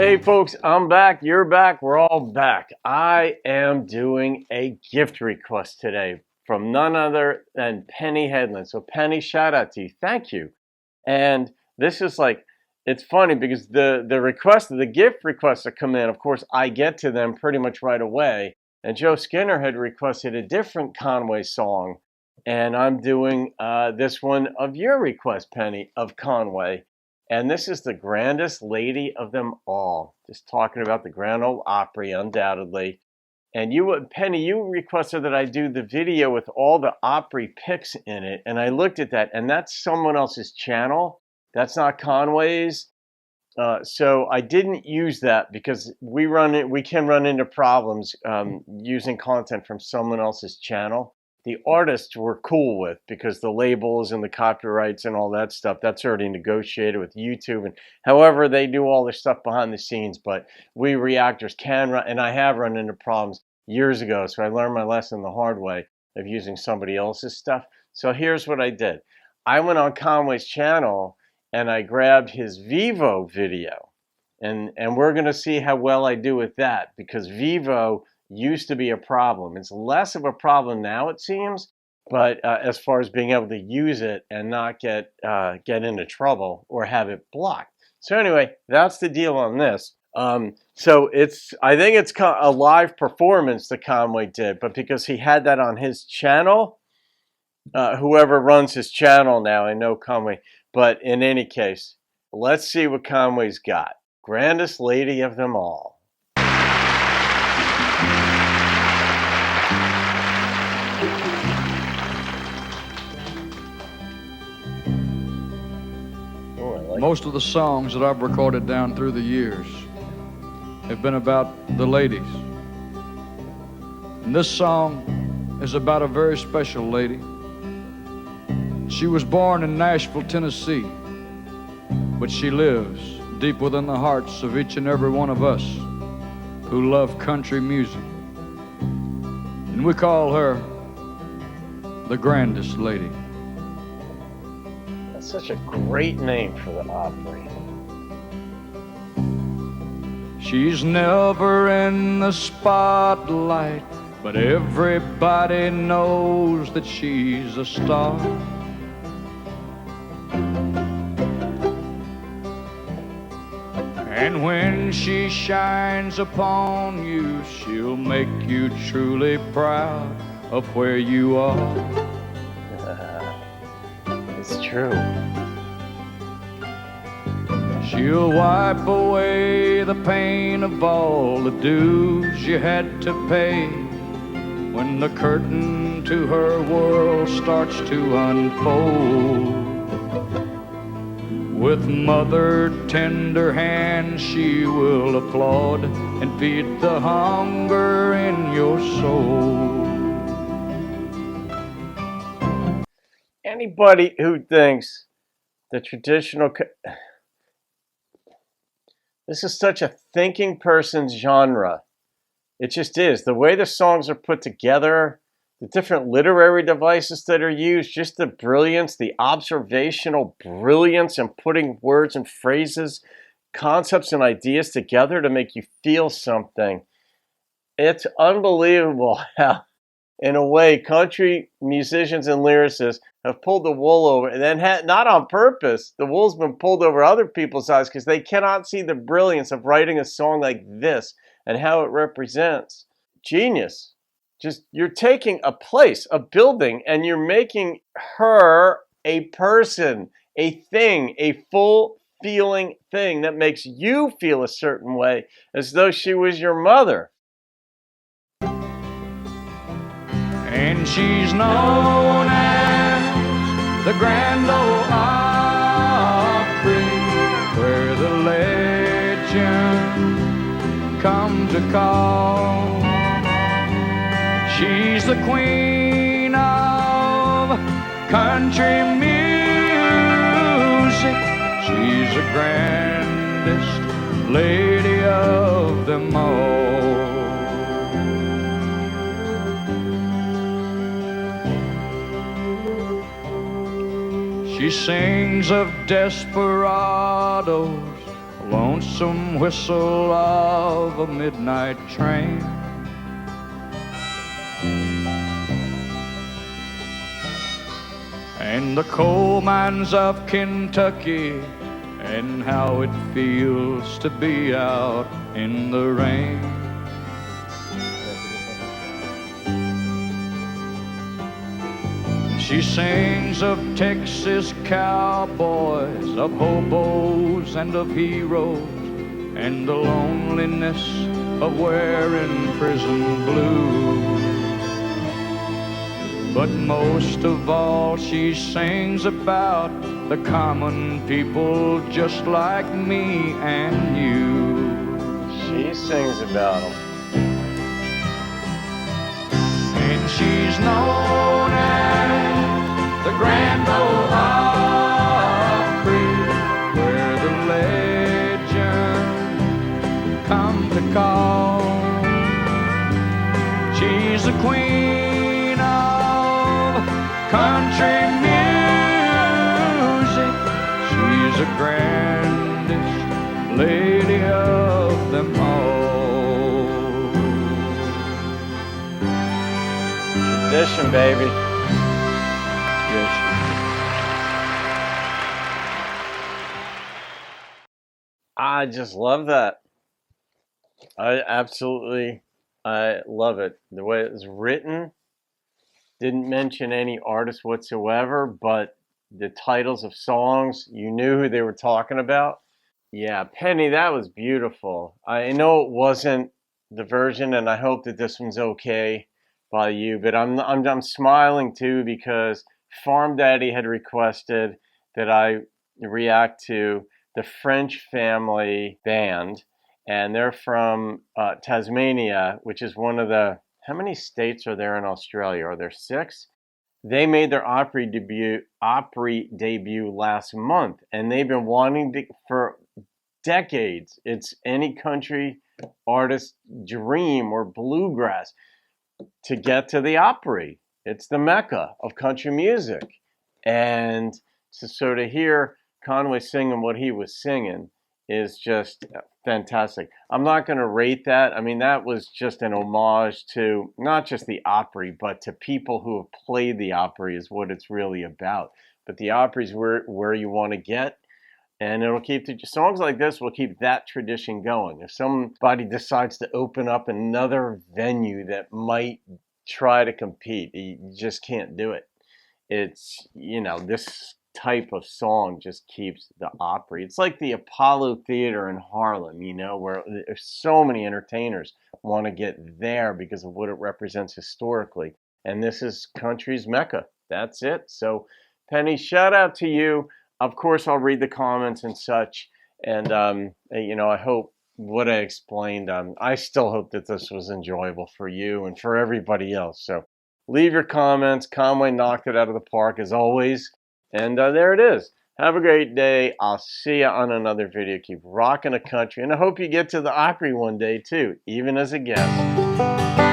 Hey folks, I'm back, you're back, we're all back. I am doing a gift request today from none other than Penny Hedlund. So Penny, shout out to you, thank you. And this is like, it's funny because the gift requests that come in, of course, I get to them pretty much right away. And Joe Skinner had requested a different Conway song. And I'm doing this one of your request, Penny, of Conway. And this is the grandest lady of them all. Just talking about the Grand Ole Opry, undoubtedly. And Penny, you requested that I do the video with all the Opry picks in it. And I looked at that, and that's someone else's channel. That's not Conway's. So I didn't use that because we can run into problems using content from someone else's channel. The artists were cool with, because the labels and the copyrights and all that stuff, that's already negotiated with YouTube, and however they do all this stuff behind the scenes. But we reactors can run, and I have run into problems years ago, so I learned my lesson the hard way of using somebody else's stuff. So here's what I did. I went on Conway's channel and I grabbed his Vivo video, and we're going to see how well I do with that, because Vivo used to be a problem. It's less of a problem now, it seems, but as far as being able to use it and not get into trouble or have it blocked. So anyway, that's the deal on this. So I think it's a live performance that Conway did, but because he had that on his channel, whoever runs his channel now, I know Conway, but in any case, let's see what Conway's got. Grandest lady of them all. Most of the songs that I've recorded down through the years have been about the ladies. And this song is about a very special lady. She was born in Nashville, Tennessee, but she lives deep within the hearts of each and every one of us who love country music. And we call her the grandest lady. Such a great name for the Opry. She's never in the spotlight, but everybody knows that she's a star. And when she shines upon you, she'll make you truly proud of where you are. It's true. She'll wipe away the pain of all the dues you had to pay when the curtain to her world starts to unfold. With mother tender hands she will applaud and feed the hunger in your soul. Anybody who thinks the traditional... This is such a thinking person's genre. It just is. The way the songs are put together, the different literary devices that are used, just the brilliance, the observational brilliance in putting words and phrases, concepts and ideas together to make you feel something. It's unbelievable how, in a way, country musicians and lyricists have pulled the wool over, and then not on purpose. The wool's been pulled over other people's eyes because they cannot see the brilliance of writing a song like this and how it represents. Genius. Just, you're taking a place, a building, and you're making her a person, a thing, a full feeling thing that makes you feel a certain way, as though she was your mother. And she's known as the Grand Ole Opry, where the legends come to call. She's the queen of country music. She's the grandest lady of them all. She sings of desperados lonesome whistle of a midnight train. And the coal mines of Kentucky, and how it feels to be out in the rain. She sings of Texas cowboys, of hobos and of heroes, and the loneliness of wearing prison blue. But most of all she sings about the common people just like me and you. She sings about them. And she's known as the Grand Ole Opry, where the legends come to call. She's the queen of country music. She's the grandest lady of them all. Tradition, baby. I just love that. I love it. The way it was written, didn't mention any artist whatsoever, but the titles of songs, you knew who they were talking about. Yeah, Penny, that was beautiful. I know it wasn't the version, and I hope that this one's okay by you, but I'm smiling too because Farm Daddy had requested that I react to the French Family Band, and they're from Tasmania, which is one of the, how many states are there in Australia? Are there 6? They made their Opry debut last month, and they've been wanting to for decades. It's any country artist's dream, or bluegrass, to get to the Opry. It's the mecca of country music. And so to hear Conway singing what he was singing is just fantastic. I'm not going to rate that. I mean, that was just an homage to not just the Opry, but to people who have played the Opry is what it's really about. But the Opry's where you want to get, and it'll keep songs like this will keep that tradition going. If somebody decides to open up another venue that might try to compete, you just can't do it. It's, this type of song just keeps the Opry. It's like the Apollo Theater in Harlem, where there's so many entertainers want to get there because of what it represents historically. And this is country's mecca. That's it. So, Penny, shout out to you. Of course, I'll read the comments and such. And, I hope what I explained, I still hope that this was enjoyable for you and for everybody else. So leave your comments. Conway knocked it out of the park as always. And there it is. Have a great day. I'll see you on another video. Keep rocking the country. And I hope you get to the Opry one day too, even as a guest.